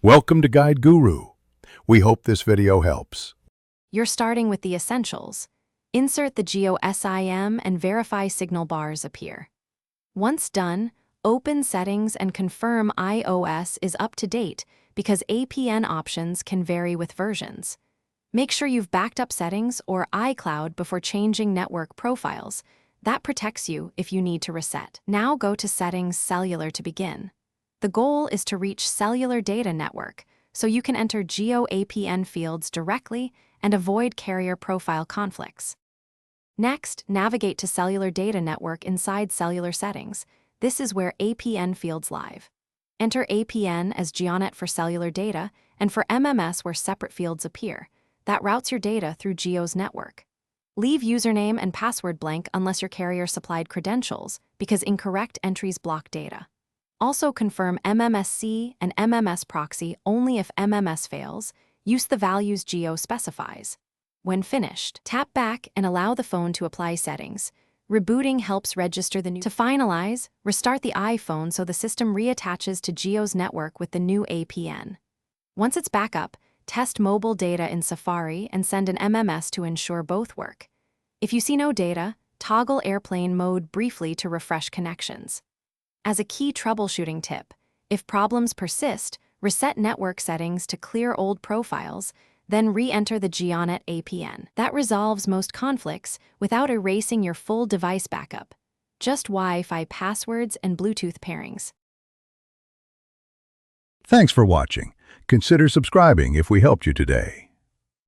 Welcome to Guide Guru. We hope this video helps. You're starting with the essentials. Insert the Jio Sim and verify signal bars appear. Once done, open settings and confirm iOS is up to date because APN options can vary with versions. Make sure you've backed up settings or iCloud before changing network profiles. That protects you if you need to reset. Now go to Settings Cellular to begin. The goal is to reach cellular data network, so you can enter Jio APN fields directly and avoid carrier profile conflicts. Next, navigate to Cellular Data Network inside Cellular Settings. This is where APN fields live. Enter APN as GeoNet for cellular data and for MMS where separate fields appear. That routes your data through Jio's network. Leave username and password blank unless your carrier supplied credentials, because incorrect entries block data. Also confirm MMSC and MMS proxy only if MMS fails. Use the values Jio specifies. When finished, tap back and allow the phone to apply settings. Rebooting helps register the new. To finalize, restart the iPhone so the system reattaches to Jio's network with the new APN. Once it's back up, test mobile data in Safari and send an MMS to ensure both work. If you see no data, toggle airplane mode briefly to refresh connections. As a key troubleshooting tip, if problems persist, reset network settings to clear old profiles, then re-enter the GeoNet APN. That resolves most conflicts without erasing your full device backup. Just Wi-Fi passwords and Bluetooth pairings. Thanks for watching. Consider subscribing if we helped you today.